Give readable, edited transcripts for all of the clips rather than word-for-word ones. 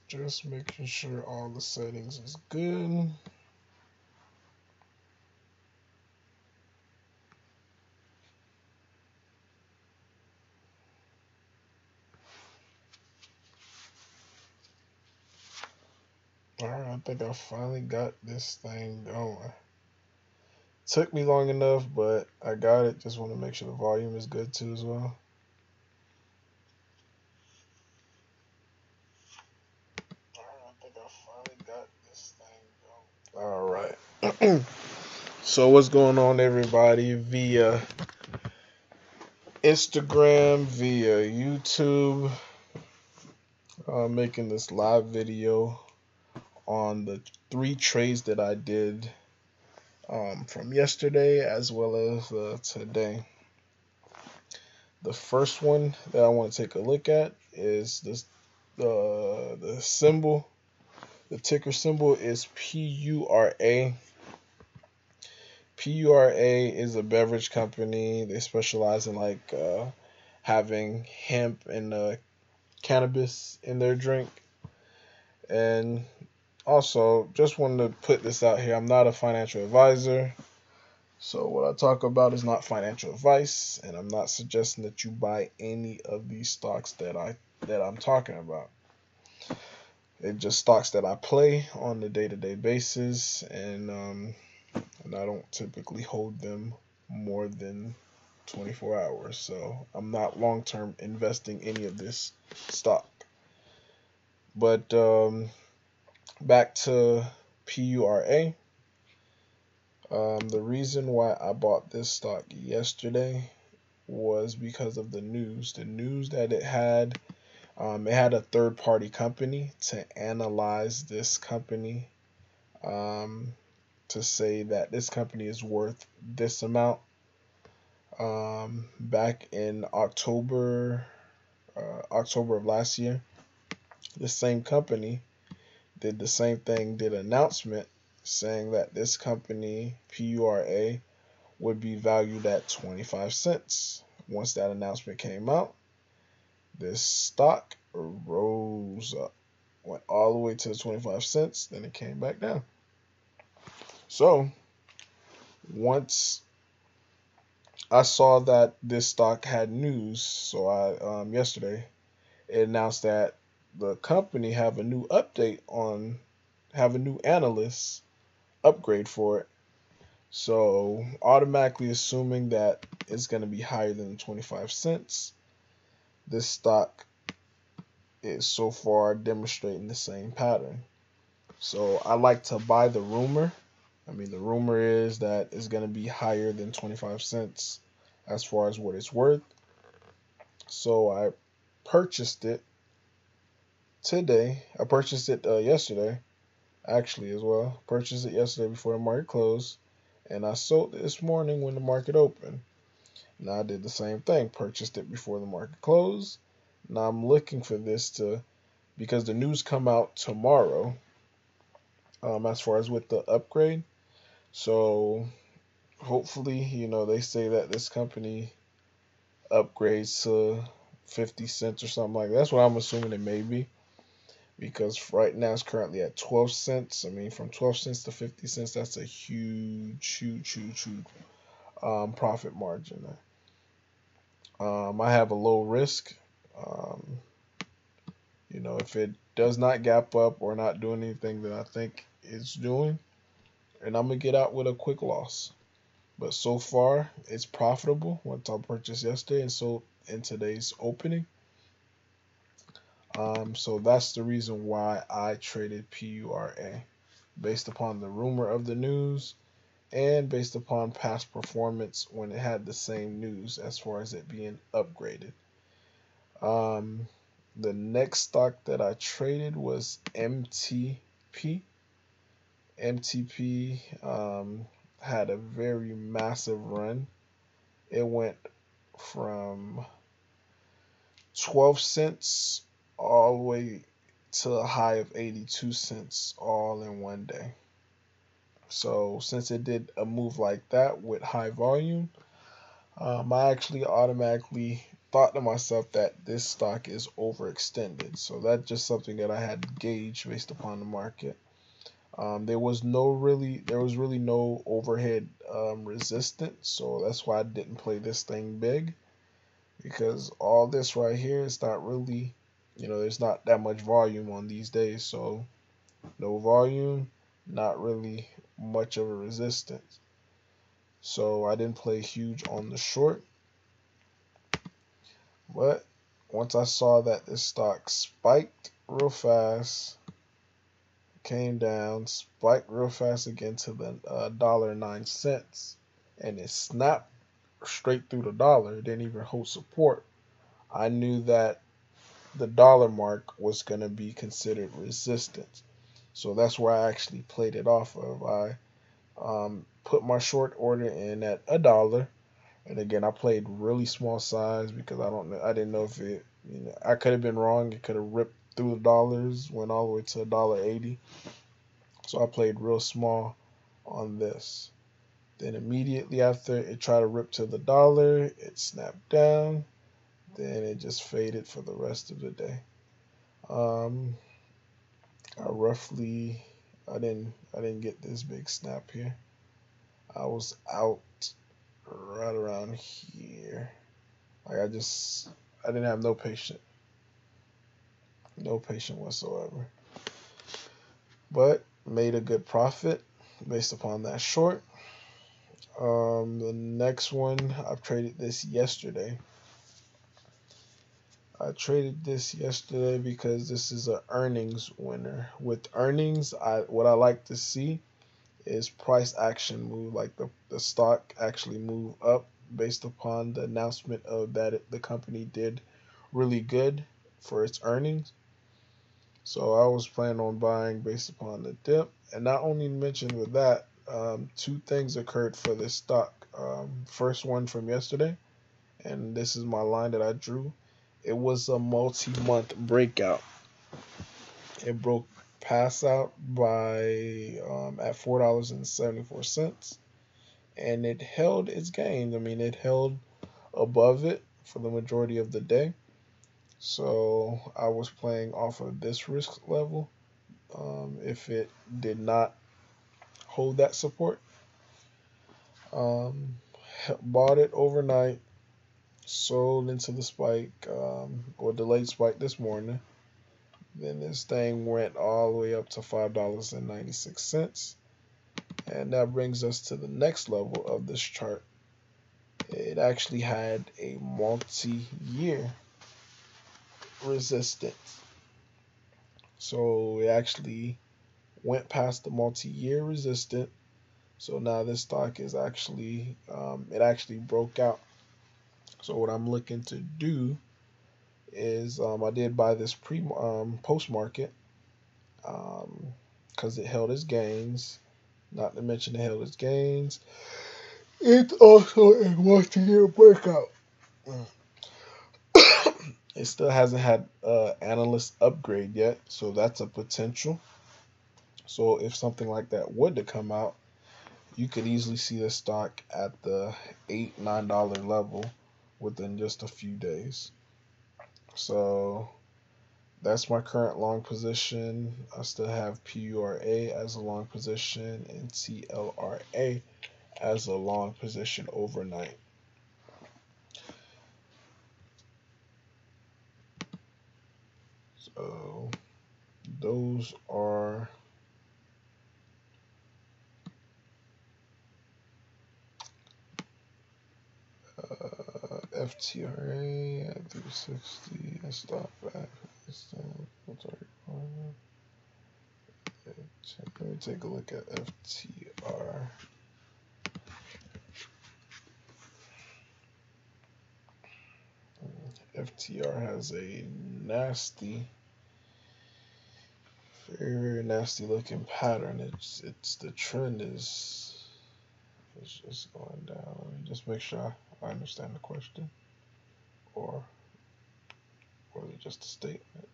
Just making sure all the settings is good. Alright, I think I finally got this thing going. Took me long enough, but I got it. Just want to make sure the volume is good too as well. Alright, I think I finally got this thing going. Alright. So what's going on, everybody? Via Instagram, via YouTube, making this live video on the 3 trades that I did from yesterday as well as today. The first one that I want to take a look at is this the symbol. The ticker symbol is PURA. PURA is a beverage company. They specialize in having hemp and cannabis in their drink. And also, just wanted to put this out here. I'm not a financial advisor. So what I talk about is not financial advice, and I'm not suggesting that you buy any of these stocks that I'm talking about. It's just stocks that I play on a day-to-day basis, and I don't typically hold them more than 24 hours. So I'm not long-term investing any of this stock. But back to PURA. The reason why I bought this stock yesterday was because of the news. The news that it had a third-party company to analyze this company, to say that this company is worth this amount. Back in October of last year, the same company did the same thing, did an announcement saying that this company, PURA, would be valued at 25 cents. Once that announcement came out, this stock rose up, went all the way to the 25 cents, then it came back down. So once I saw that this stock had news, so I yesterday it announced that the company have a new analyst upgrade for it. So automatically assuming that it's going to be higher than 25 cents, this stock is so far demonstrating the same pattern. So I like to buy the rumor. I mean, the rumor is that it's going to be higher than 25 cents as far as what it's worth. So I purchased it today. I purchased it yesterday, actually, as well. Purchased it yesterday before the market closed. And I sold it this morning when the market opened. Now I did the same thing. Purchased it before the market closed. Now I'm looking for this because the news come out tomorrow, as far as with the upgrade. So hopefully, they say that this company upgrades to 50 cents or something like that. That's what I'm assuming it may be, because right now it's currently at 12 cents. I mean, from 12 cents to 50 cents, that's a huge profit margin. I have a low risk. Um, if it does not gap up or not doing anything that I think it's doing, and I'm gonna get out with a quick loss. But so far, it's profitable. Once I purchased yesterday and sold in today's opening. So that's the reason why I traded PURA, based upon the rumor of the news and based upon past performance when it had the same news as far as it being upgraded. The next stock that I traded was MTP. MTP had a very massive run. It went from 12 cents all the way to a high of 82 cents all in one day. So since it did a move like that with high volume, I actually automatically thought to myself that this stock is overextended. So that's just something that I had to gauge based upon the market. There was really no overhead resistance, so that's why I didn't play this thing big, because all this right here is not really, there's not that much volume on these days, so no volume, not really much of a resistance. So I didn't play huge on the short, but once I saw that this stock spiked real fast, came down, spiked real fast again to the $1.09, and it snapped straight through the dollar. It didn't even hold support. I knew that the dollar mark was going to be considered resistance. So that's where I actually played it off of. I put my short order in at $1. And again, I played really small size because I didn't know if it, I could have been wrong. It could have ripped through the dollars, went all the way to $1.80. So I played real small on this. Then immediately after it tried to rip to the dollar, it snapped down. Then it just faded for the rest of the day. Um, I didn't get this big snap here. I was out right around here. Like I didn't have no patience whatsoever. But made a good profit based upon that short. The next one, I've traded this yesterday. I traded this yesterday because this is an earnings winner. With earnings, what I like to see is price action move, like the stock actually move up based upon the announcement of that the company did really good for its earnings. So I was planning on buying based upon the dip. And not only mentioned with that, two things occurred for this stock. First one from yesterday, and this is my line that I drew. It was a multi-month breakout. It broke pass out by at $4.74, and it held its gains. I mean, it held above it for the majority of the day. So I was playing off of this risk level. If it did not hold that support, um, bought it overnight, sold into the spike or delayed spike this morning. Then this thing went all the way up to $5.96. And that brings us to the next level of this chart. It actually had a multi-year resistance. So it actually went past the multi-year resistance. So now this stock is actually, it actually broke out. So what I'm looking to do is I did buy this post market because it held its gains. Not to mention it held its gains. It's also a multi-year breakout. It still hasn't had analyst upgrade yet, so that's a potential. So if something like that would to come out, you could easily see the stock at the $8-9 level within just a few days. So that's my current long position. I still have PURA as a long position and TLRA as a long position overnight. So those are FTRA at 360. I stop at let me take a look at FTR. FTR has a nasty, very nasty looking pattern. It's the trend is just going down. Let me just make sure I understand the question, or is it just a statement?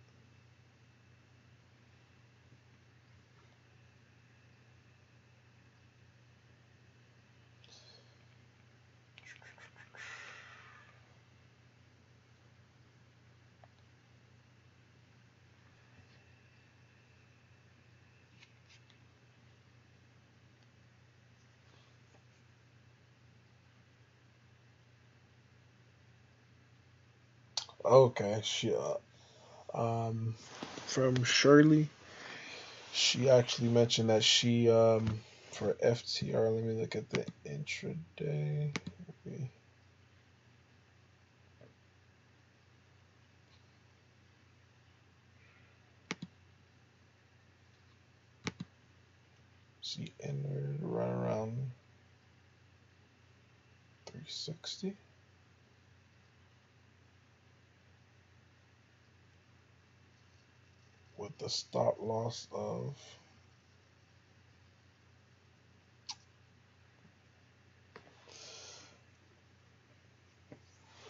Okay, um, from Shirley, she actually mentioned that for FTR. Let me look at the intraday. She entered right around 360 with the stop loss of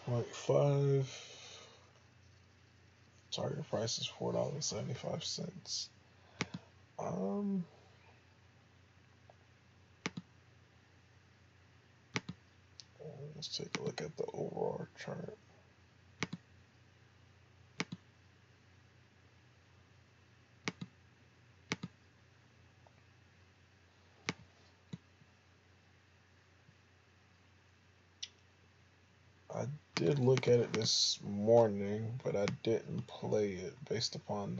0.5. Target price is $4.75. Um, let's take a look at the overall chart. I did look at it this morning, but I didn't play it based upon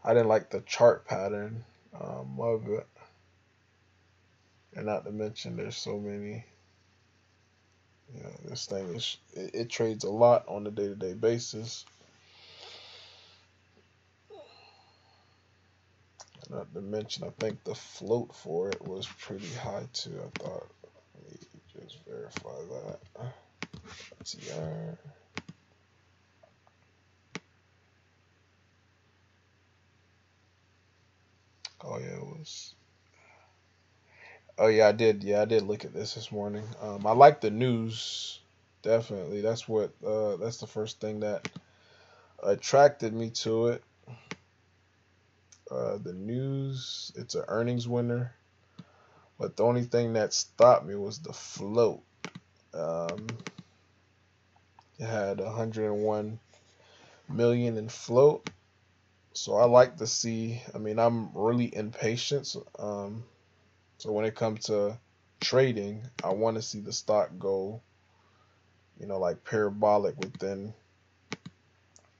I didn't like the chart pattern of it. And not to mention, there's so many. This thing it trades a lot on a day-to-day basis. And not to mention, I think the float for it was pretty high too. I thought. Let me just verify that. TR. Oh yeah, it was. Oh yeah, I did. Yeah, I did look at this morning. I like the news. Definitely, that's what. That's the first thing that attracted me to it. The news. It's an earnings winner, but the only thing that stopped me was the float. Um, it had 101 million in float, so I like to see. I mean, I'm really impatient. So when it comes to trading, I want to see the stock go, like parabolic within a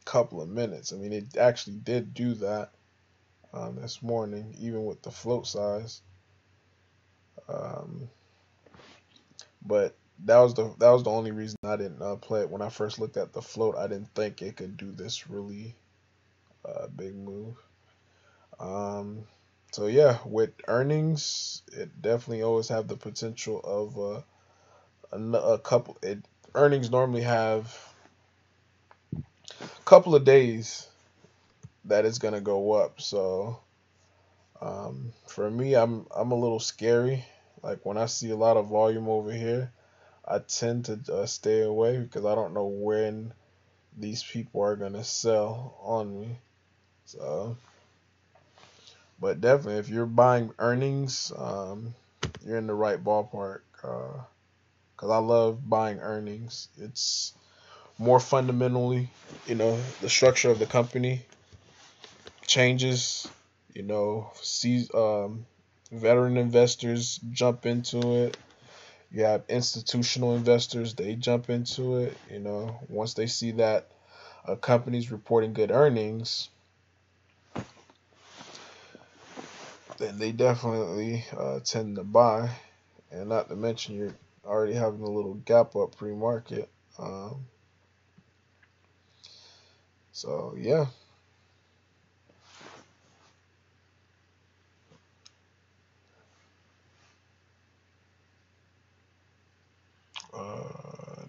couple of minutes. I mean, it actually did do that this morning, even with the float size. Um, but that was the only reason I didn't play it. When I first looked at the float, I didn't think it could do this really big move. Um, so yeah, with earnings, it definitely always have the potential of a couple. Earnings normally have a couple of days that it's gonna go up. So for me, I'm a little scary. Like when I see a lot of volume over here, I tend to stay away because I don't know when these people are gonna sell on me. So, but definitely, if you're buying earnings, you're in the right ballpark. Because I love buying earnings. It's more fundamentally, the structure of the company changes. See, veteran investors jump into it. You have institutional investors; they jump into it. Once they see that a company's reporting good earnings, then they definitely tend to buy. And not to mention, you're already having a little gap up pre-market. Um, so yeah.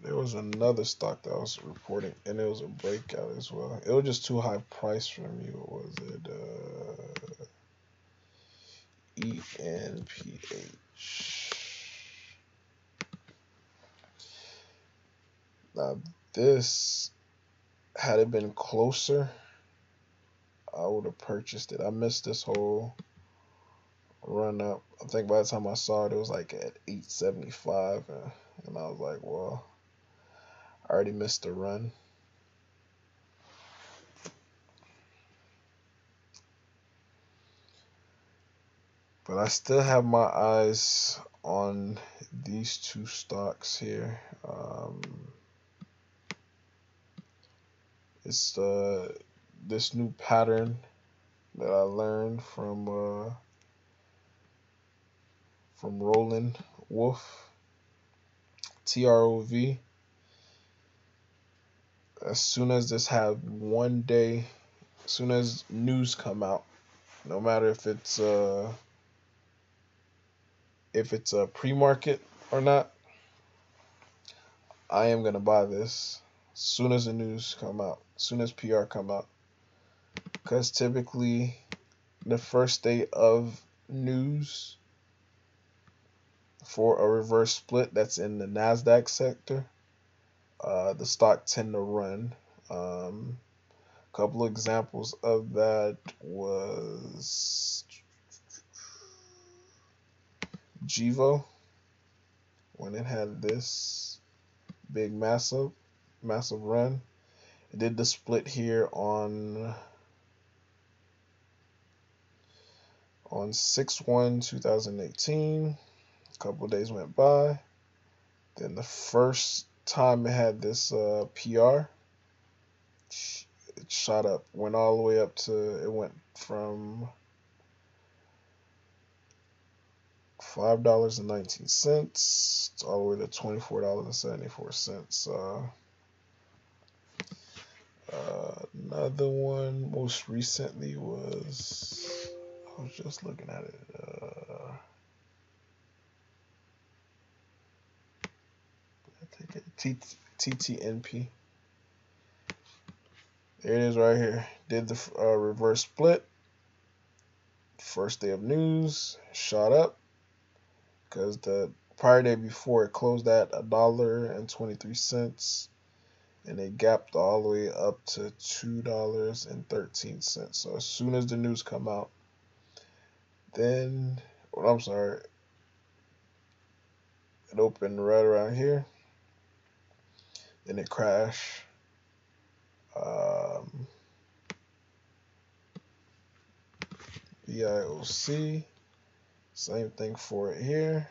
There was another stock that I was reporting, and it was a breakout as well. It was just too high price for me. What was it? ENPH. Now, this, had it been closer, I would have purchased it. I missed this whole run up. I think by the time I saw it, it was like at 875, and I was like, well, I already missed the run. But I still have my eyes on these two stocks here. It's this new pattern that I learned from Roland Wolf, TROV. As soon as this have 1 day, as soon as news come out, no matter if it's a pre-market or not, I am gonna buy this as soon as the news come out, as soon as PR come out, because typically the first day of news for a reverse split that's in the Nasdaq sector, the stock tend to run. A couple of examples of that was Jivo, when it had this big massive run. It did the split here on 6/1/2018. A couple of days went by. Then the first time it had this PR, it shot up, went all the way up to, it went from $5.19 all the way to $24.74. Another one most recently was, I was just looking at it. TTNP. There it is right here. Did the reverse split. First day of news, shot up because the prior day before it closed at $1.23, and it gapped all the way up to $2.13. So as soon as the news come out, then, well, I'm sorry, it opened right around here, then it crashed. BIOC, same thing for it here.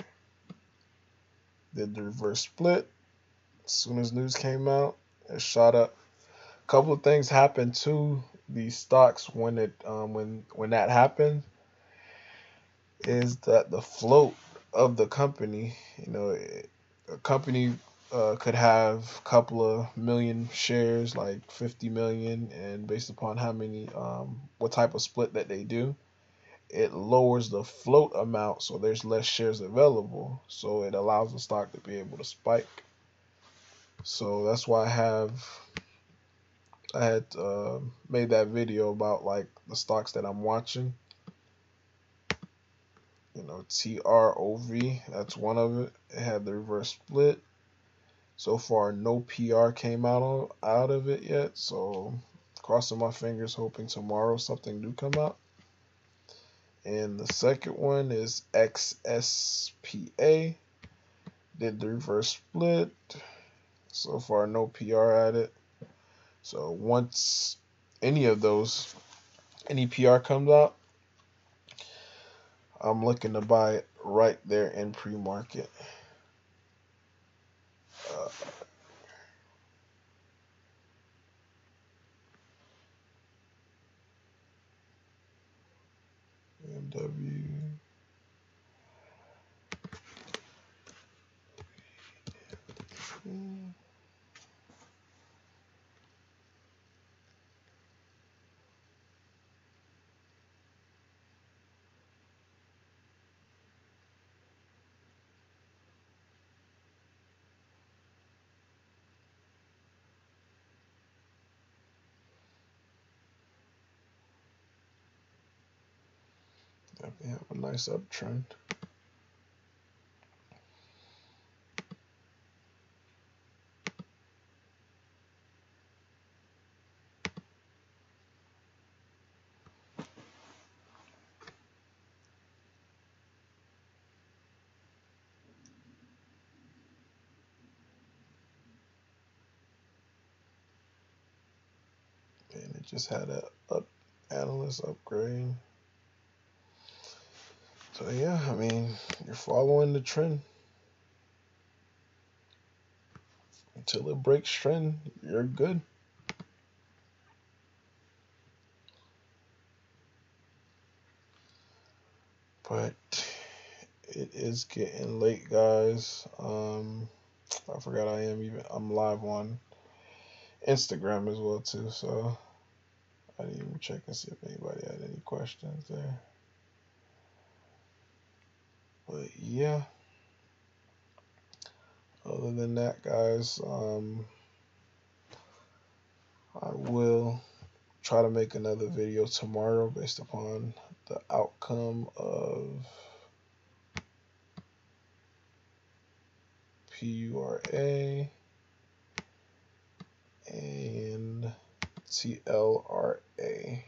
Did the reverse split. As soon as news came out, it shot up. A couple of things happened to these stocks when it when that happened, is that the float of the company, a company could have a couple of million shares, like 50 million, and based upon how many, what type of split that they do, it lowers the float amount, so there's less shares available, so it allows the stock to be able to spike. So that's why I had made that video about like the stocks that I'm watching. TROV, that's one of it. It had the reverse split. So far, no PR came out of it yet, so crossing my fingers, hoping tomorrow something do come out. And the second one is XSPA. Did the reverse split. So far, no PR at it. So once any PR comes out, I'm looking to buy it right there in pre-market. MW. Definitely have a nice uptrend. And it just had a analyst upgrade. So yeah, I mean, you're following the trend. Until it breaks trend, you're good. But it is getting late, guys. I forgot I'm live on Instagram as well too, so I didn't even check and see if anybody had any questions there. But yeah, other than that, guys, I will try to make another video tomorrow based upon the outcome of PURA and TLRA.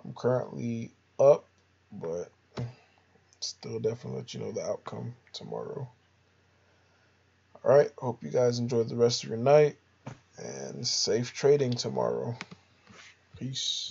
I'm currently up, but still definitely let you know the outcome tomorrow. Alright, hope you guys enjoyed the rest of your night and safe trading tomorrow. Peace.